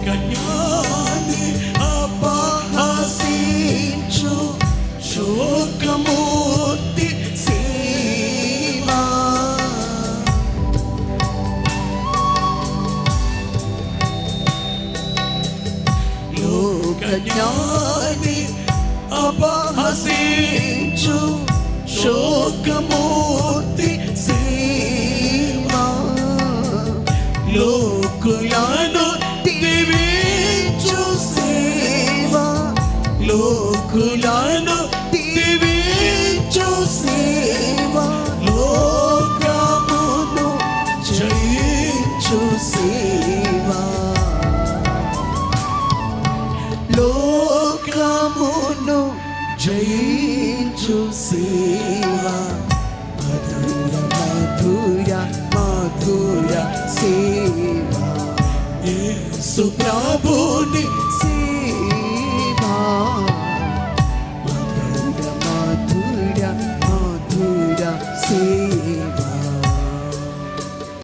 లోకజ్ఞాని అపహసించు శోకమూర్తి సేవా లోకజ్ఞాని అపహసించు శోకమూర్తి సేవా లోకులను దీవించు సేవా లోకులను దీవించు సేవా లోకమును జయించు సేవా లోకమును జయించు సేవా మధుర మధుర మధుర సేవా యేసు ప్రభుని